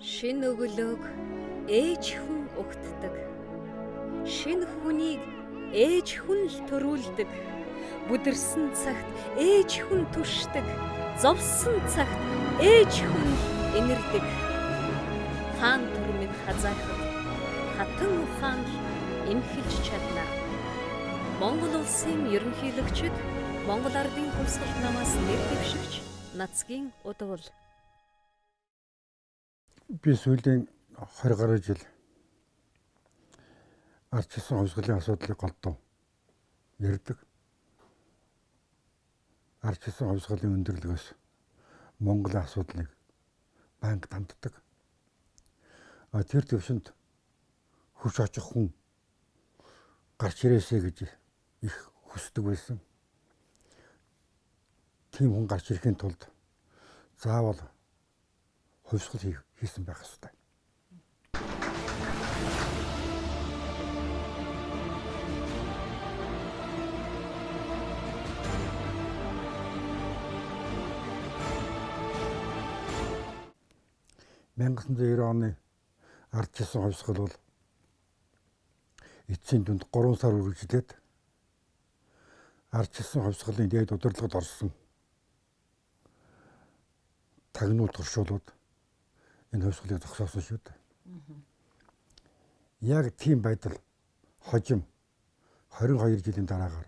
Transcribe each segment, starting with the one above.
Шинэ өглөөг ээж хүн угтдаг. Шинэ хүнийг ээж хүн л төрүүлдэг. Бүдэрсэн цагт ээж хүн түшдэг. Зовсон цагт ээж хүн л энэрдэг. Хаан түрмэд хазаахад хатан ухаан л эмхэлж чадна. Монгол улсын ерөнхийлөгчд Монгол Ардын хувьсгалт намаас нэр дэвшигч Нацгийн удвал. Би сүүлийн 20 гаруй жил ардчилсан хувьсгалын асуудлыг голдуу ярьдаг. Ардчилсан хувьсгалын өндөрлөгөөс Монголын асуудлыг банк танддаг. Тэр төвшөнд хурц очих хүн гарч ирээсэй гэж их хүсдэг байсан. Тийм хүн гарч ирэхийн тулд заавал хувьсгал хийсэн байх ёстой. (1990) оны ардчилсан хувьсгал бол эцсийн дүнд 3 сар үргэлжлээд ардчилсан хувьсгалын дээд удирдлагад орсон тагнуул туршуулууд энэ хувьсгалыг зогсоосон шүү дээ. Яг тийм байдал хожим 22 жилийн дараагаар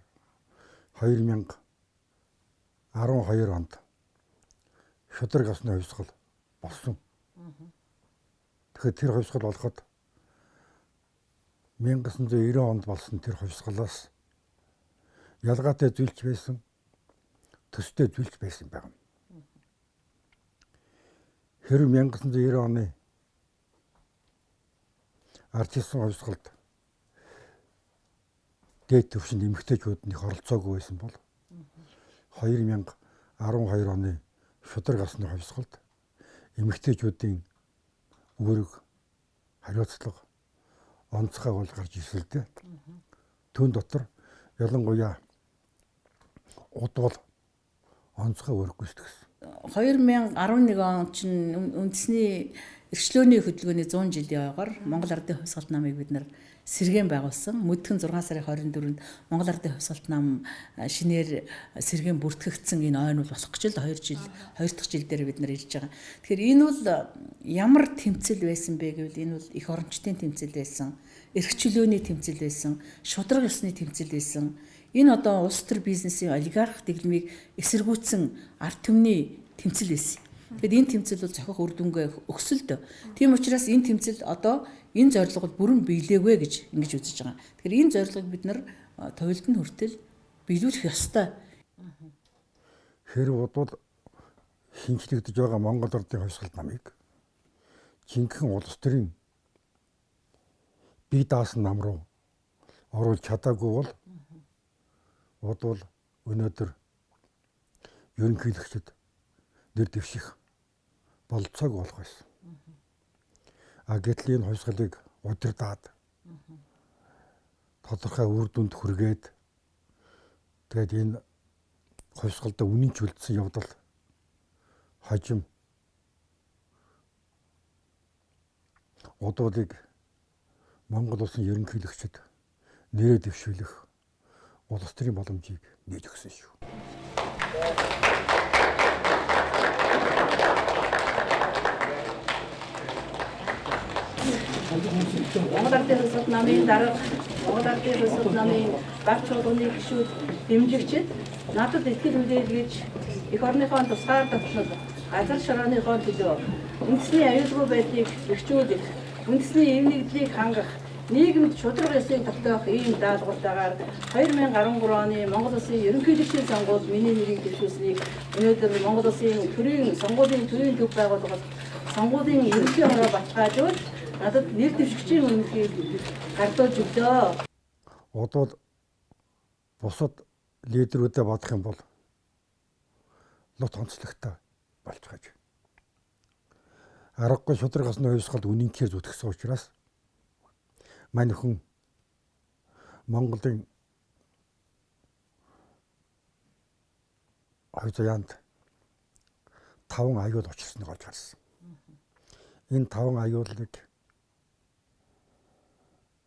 2012 онд шудраг асны хувьсгал болсон. Тэгэхээр тэр хувьсгал болоход 1990 онд болсон тэр хувьсгалаас ялгаатай зүйлч байсан, төстэй зүйлч байсан байна. Хэрэв 1990 оны ардчилсан хувьсгалд дээд түвшинд эмэгтэйчүүднийх оролцоогүй байсан бол 2012 оны шудраг асны хувьсгалд эмэгтэйчүүдийн үүрэг хариуцлага онцгой бол гарч ирсэн л дээ. Түүн дотор ялангуяа удвал онцгой үүрэг гүйцэтгэсэн. 2011 он чинь үндэсний эрхчлөөний хөдөлгөөний 100 жилийн ойгоор Монгол Ардын хувьсгалт намыг бид нэр сэргээн байгуулсан. Мөдгөн 6 сарын 24-нд Монгол Ардын хувьсгалт нам шинээр сэргээн бүртгэгдсэн энэ ойн бол болох гэж л 2 дахь жил дээр бид нар ирж байгаа. Тэгэхээр энэ бол ямар тэмцэл байсан бэ гэвэл энэ бол их орончтын тэмцэл байсан, эрхчлөөний тэмцэл байсан, шудраг ёсны тэмцэл байсан. Энэ одоо улс төр бизнесийн олигарх дэглэмийг эсэргүүцсэн ард түмний тэмцэл байсан. Тэгэд энэ тэмцэл бол зохих үр дүнгээ өгсөлдөө. Тийм учраас энэ тэмцэл одоо энэ зорилго бол бүрэн биелээгүй гэж ингэж үзэж байгаа. Тэгэхээр энэ зорилгыг бид нар туйлд нь хүртэл биелүүлэх ёстой. Хэрэв бодвол шинжлэгдэж байгаа Монгол Ардын хувьсгалт намыг жинхэнэ улс төрийн бие даасан нам руу оруулж чадаагүй бол бодвол өнөөдөр ерөнхийлөгчд нэр дэвших болцоог болох байсан. Гэтэл энэ хувьсгалыг удирдаад тодорхой үр дүнд хүргээд тэгээд энэ хувьсгалдаа үнэн чөлдсөн явдал хожим удвалыг Монгол улсын ерөнхийлөгчд нэрээ дэвшүүлэх улс төрийн боломжийг нээж өгсөн шүү. Монгол Ардын хувьсгалт намын дарга, Монгол Ардын хувьсгалт намын баг чуулганы гишүүд, дэмжигчид надад итгэл хүлээлгэж эх орныхоо тусгаар тогтнол, газар шорооныхоо төлөө үндэсний аюулгүй байдлыг бэхжүүлэх, үндэсний эв нэгдлийг хангах, нийгэмд шудраг ёсыг тогтоох ийм даалгавартайгаар 2013 оны Монгол Улсын ерөнхийлөгчийн сонгуульд миний нэрийг дэвшүүлсэнийг өнөөдөр Монгол Улсын сонгуулийн төрийн төв байгууллагад сонгуулийн ерөнхий хороо баталгаажуулж надад нэр дэвшигчийн үнэлгийг гардуулж өглөө. Удвал бусад лидерүүдэд бодох юм бол лут онцлогтой болж байгаа. Аргагүй шудраг асны хувьсгалд үнэнхээр зүтгэсэн учраас мань хүн Монголын хувь заяанд 5 аюул учирсныг олж харсан. Энэ 5 аюулыг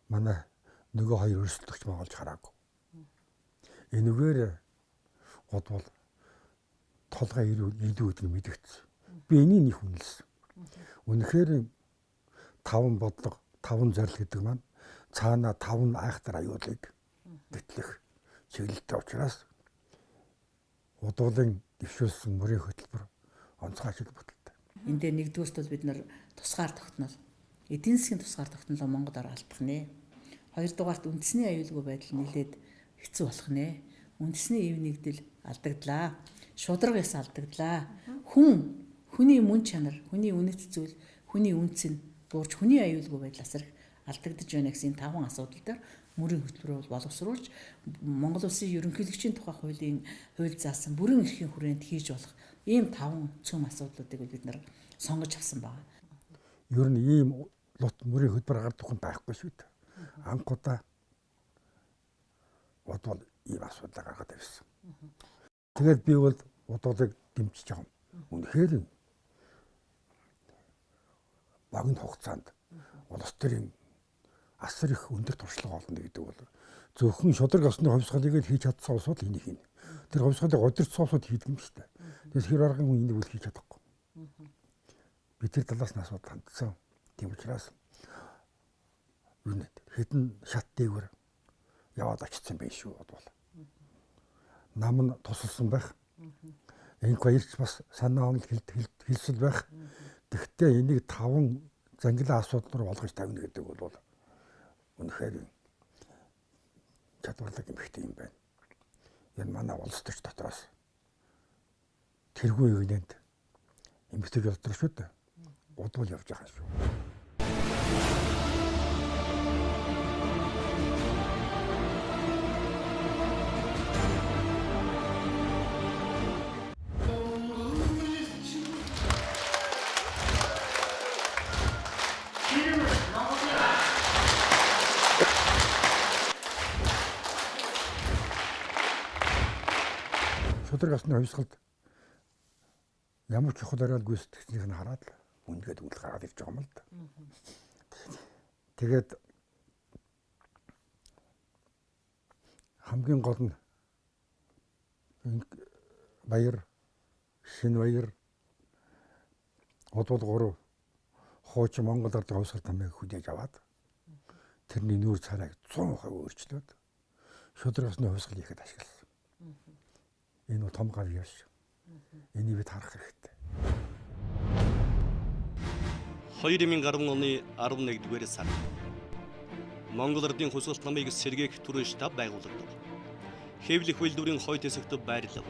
манай нөгөө 2 өрсөлдөгч моголж хараагүй. Энэгээр бодвол толгой илүү өдрө мэдэгдсэн. Би энийг нэг хүнэлсэн. Үнэхээр 5 бодлого, 5 зорил гэдэг маань цаана 5 айхтар аюулыг гэтлэх чиглэлтэй учраас удуулын дэвшүүлсэн мөрийн хөтөлбөр онцгой ажил бүтэлтэй. Энд дээр нэгдүгüрт бол бид нар тусгаар тогтнол, эдийн засгийн тусгаар тогтнолоо Монголоор алдах нэ. Хоёрдугаарт үндэсний аюулгүй байдал нэлээд хэцүү болох нэ. Үндэсний ив нэгдэл алдагдлаа. Шударга яс алдагдлаа. Хүний мөн чанар, хүний үнэт зүйл, хүний үнц нь буурч хүний аюулгүй байдлаас алдагдж байна гэсэн 5 асуудал дээр мөрийн хөтөлбөрөөр боловсруулж Монгол Улсын ерөнхийлөгчийн тухай хуулийн хууль заасан бүрэн эрхийн хүрээнд хийж болох ийм 5 цөм асуудлуудыг бид нар сонгож авсан байна. Ер нь ийм лут мөрийн хөтөлбөр гардаг хүн байхгүй шүү дээ. Анхудаа бодвол ийм асуудал гаргаад ирсэн. Тэгээд би бол удуулыг дэмжиж байгаа юм. Үнэхээр багийн хугацаанд улс төрийн асар их өндөр туршлага олно гэдэг бол зөвхөн шударга осны хувьсгалыг л хийж чадсан улсууд энийг хийнэ. Тэр хувьсгалыг удирдсан улсууд хийдэг юм шүү дээ. Тэгэхээр хэр аргын хүн энийг үл хийж чадахгүй. Бид тэр талаас нь асуудал хандсан. Тийм учраас хэдэн шат дээгүүр яваад очсон байх шүү бодвол. Нам нь тусалсан байх. Энэхээрч бас санаа онол хэлсэл байх. Тэгвэл энийг 5 зангилаа асуудал руу болгож тавина гэдэг бол үнэхээр чадварлаг эмхтэй юм байна. Энэ манай улс төрч дотроос тэргүй игнэнд эмхтэй дотор шүү дээ. Удвал явж байгаа шүү. Шударга осны хувьсгалд ямар ч чухал оройн гүйцэтгснийх нь хараад л үнгээд үл гараад ирж байгаа юм л да. Тэгээд хамгийн гол нь баяр, шинэ баяр, удвал 3 хуучин Монгол ардын хувьсгал тамиг хүлээж аваад тэрний нүүр царайг 100% өөрчлөөд шударга осны хувьсгал хийхэд ашигласан. Энэ бол том гал яаш. Энийг бид харах хэрэгтэй. 2010 оны 11-р сард Монгол Ардын хувьсгалт намыг сэргээх төрийн штаб байгуулагдав. Хэвлэх үйлдвэрийн хойд хэсэгт байрлал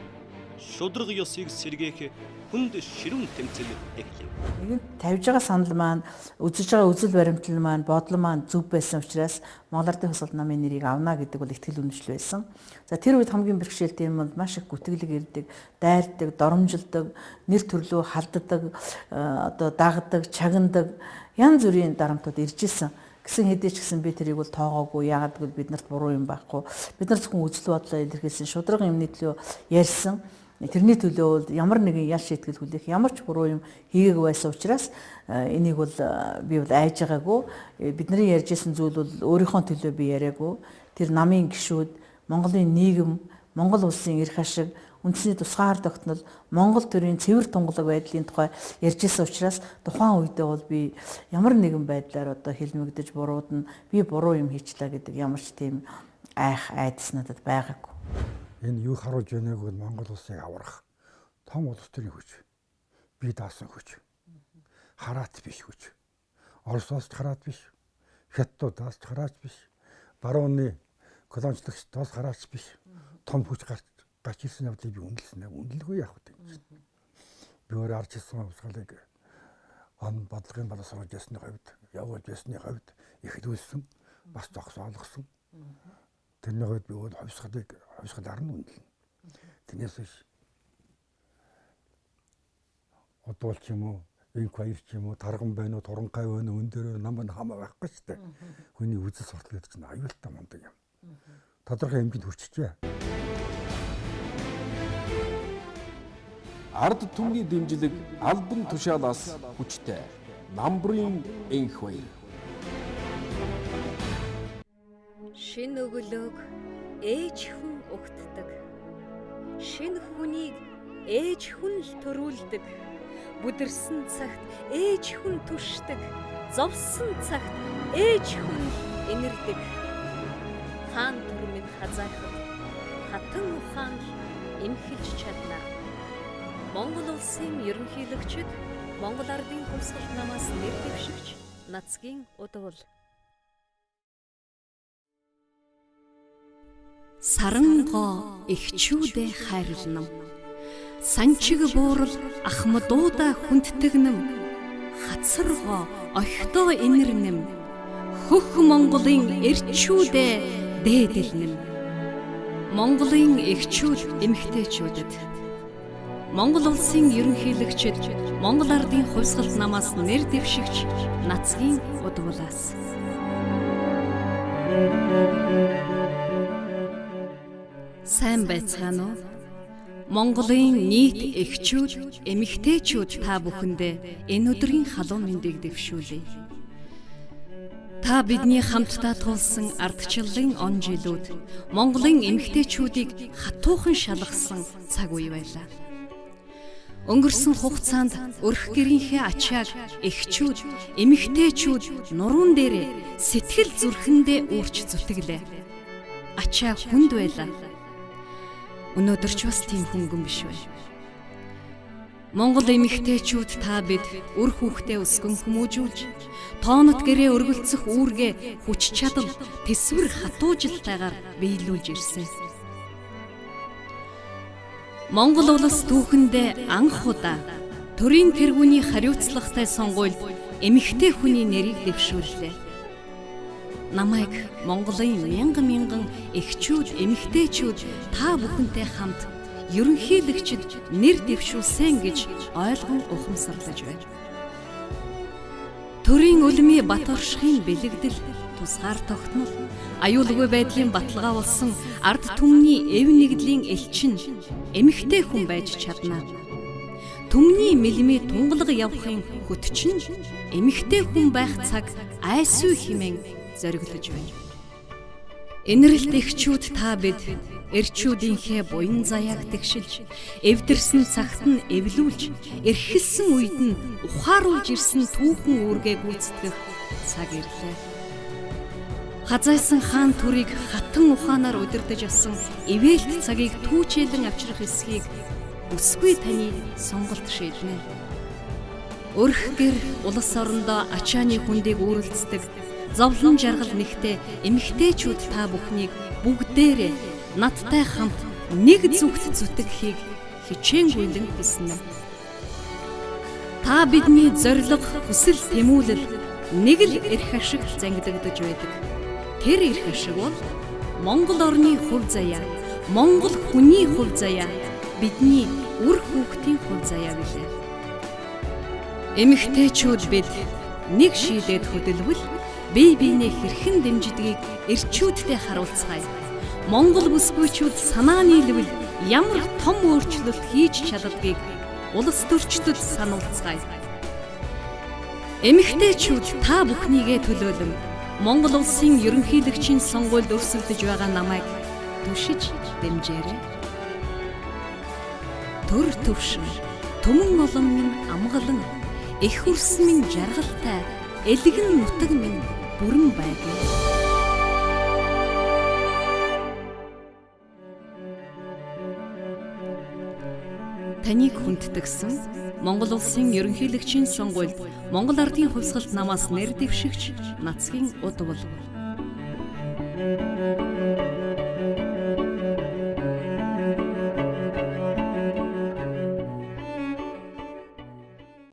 шударга ёсыг сэргээх хүнд ширүүн тэмцэл эхлэв. Энд тавьж байгаа санал маань, үзэж байгаа үзэл баримтлал маань, бодол маань зөв байсан учраас Монгол Ардын хувьсгалт намын нэрийг авна гэдэг бол ихтгэл үнэмшил байсан. За тэр үед хамгийн бэрхшээлтэй юм бол маш их гүтгэлэг ирдэг, дайрдаг, доромжилдог, нэр төрлөө халддаг, одоо дагдаг, чагнадаг янз бүрийн дарамтууд ирж исэн. Гэсэн хэдий ч гэсэн би тэрийг бол тоогоогүй. Яагаад гэвэл биднэрт буруу юм байхгүй. Бид нар зөвхөн үзэл бодлоо илэрхийлсэн, шударга юмны төлөө ярьсан. Тэрний төлөө бол ямар нэгэн ял шийтгэл хүлээх ямар ч буруу юм хийгээгүй байсан учраас энийг бол би бол айж байгаагүй. Бидний ярьж исэн зүйл бол өөрийнхөө төлөө би яриаггүй. Тэр намын гишүүд, Монголын нийгэм, Монгол улсын эрх ашиг, үндэсний тусгаар тогтнол, Монгол төрийн цэвэр тунгалаг байдлын тухай ярьж исэн учраас тухайн үедээ бол би ямар нэгэн байдлаар одоо хэлмэгдэж бурууд нь би буруу юм хийчлээ гэдэг ямар ч тийм айдас надад байгаагүй. Энэ юу харуулж байгааг бол Монгол улсыг аврах том улс төрийн хүч. Би даасан хүч. Хараат биш хүч. Оросоос ч хараат биш. Хятадудаас ч хараач биш. Барууны колоничлогчдоос хараач биш. Том хүч гарч ирсэн явдлыг би үнэлсэн. Үнэлгүй явах гэдэг чинь. Би өөрөө арч ирсэн хувьсгалыг он бодлогын боловсруулж ясны хувьд, явуулж ясны хувьд ихлүүлсэн, бас зогсоолгосон. Тэрний хувьд би өөр хувьсгалаар нь үнэлнэ. Тэрнээс биш удвал ч юм уу, инх баяр ч юм уу, тарган байна уу, туранхай байна уу, өн дээр нам хамаа байхгүй ч гэдэг. Хүний үзэл суртал гэдэг чинь аюултай мундаг юм. Тодорхой хэмжээнд хүрчихжээ. Ард түмний дэмжлэг албан тушаалаас хүчтэй. Намбрын энх баяр. Шин өглөөг ээж хүн угтдаг. Шин хүнийг ээж хүн л төрүүлдэг. Бүдэрсэн цагт ээж хүн түшдэг. Зовсон цагт ээж хүн инэрдэг. Хаан түрмийг хазайхад хатан ухаан эмхэлж чадна. Монгол улсын ерөнхийлөгчд Монгол ардын хувьсгалт намаас нэр дэвшигч Нацгийн удвал. Сарангоо эхчүүдээ хайрланам. Санчиг буурал ахмадуудаа хүндтэгнэм. Хацаргоо охидоо инэрнэм. Хөх Монголын эрчүүдээ дээдэлнэм. Монголын эхчүүд эмэгтэйчүүдэд Монгол улсын ерөнхийлөгчд Монгол ардын хувьсгалт намаас нэр дэвшигч Нацгийн удвалаас. Сайн байцгаана уу? Монголын нийт эхчүүд, эмэгтэйчүүд та бүхэндээ энэ өдрийн халуун мэндийг дэвшүүлье. Та бидний хамтдаа тулсан ардчлалын он жилүүд Монголын эмэгтэйчүүдийг хатуухан шалгасан цаг үе байлаа. Өнгөрсөн хугацаанд өрх гэрийнхээ ачааг эхчүүд, эмэгтэйчүүд нуруунд дээрээ сэтгэл зүрхэндээ үрч зүтгэлээ. Ачаа хүнд байлаа. Өнөөдөр ч бас тийм хөнгөн биш бай. Монгол эмэгтэйчүүд та бид үр хүүхдээ өсгөн хүмүүжүүлж, тоонот гэрээ өргөлцөх үүргээ хүч чадал, тэсвэр хатуужилтайгаар биелүүлж ирсэн. Монгол улс түүхэндээ анх удаа төрийн тэргүүний хариуцлагатай сонгуульд эмэгтэй хүний нэрийг дэвшүүллээ. Намайг Монголын мянган эхчүүд, эмэгтэйчүүд та бүхэнтэй хамт ерөнхийлөгчд нэр дэвшүүлсэн гэж ойлгон ухамсарлаж байна. Төрийн үлмийн бат оршихын бэлэгдэл, тусгаар тогтнол, аюулгүй байдлын баталгаа болсон ард түмний эв нэгдлийн элчин эмэгтэй хүн байж чадна. Түмний мэлмээ тунгалаг явахын хөтчин эмэгтэй хүн байх цаг айсгүй хэмээн зориглож байна. Энэрэлт эхчүүд та бид эрчүүдийнхээ буян заяаг тэгшилж, эвдэрсэн цагт нь эвлүүлж, эрхэлсэн үед нь ухааруулж ирсэн түүхэн үүргээ гүйцэтгэх цаг ирлээ. Хазайсан хаан төрийг хатан ухаанаар удирдах асан ивэлт цагийг түүчээлэн авчрах эсхийг өсгүй таны сонголт шийднэ. Өрх гэр улс орондоо ачааны хүндийг үүрэлцдэг зовлон жаргал нэгтээ эмэгтэйчүүд та бүхнийг бүгдээрээ надтай хамт нэг зүгт зүтгэхийг хичээнгүйлэн хүснэ. Та бидний зориг, хүсэл, тэмүүлэл нэг л эрх ашиг зангидагдж байдаг. Тэр эрх ашиг бол Монгол орны хувь заяа, Монгол хүний хувь заяа, бидний үр хүүхдийн хувь заяа билээ. Эмэгтэйчүүд бид нэг шийдээд хөдөлвөл бие биенээ хэрхэн дэмжидгийг эрчүүдтэй харуулцгаая. Монгол бүсгүйчүүд санаа нийлвэл ямар том өөрчлөлт хийж чаддгийг улс төрчдөд сануулцгаая. Эмэгтэйчүүд та бүхнийгээ төлөөлөн Монгол улсын ерөнхийлөгчийн сонгуульд өрсөлдөж байгаа намайг түшиж дэмжээрэй. Төр төвшин, төмөн олон минь амгалан, их хөрс минь жаргалтай, элгэн нутаг минь бүрэн байдаг. Таныг хүндэтгсэн Монгол улсын ерөнхийлөгчийн сонгуульд Монгол ардын хувьсгалт намаас нэр дэвшигч Нацгийн удвал.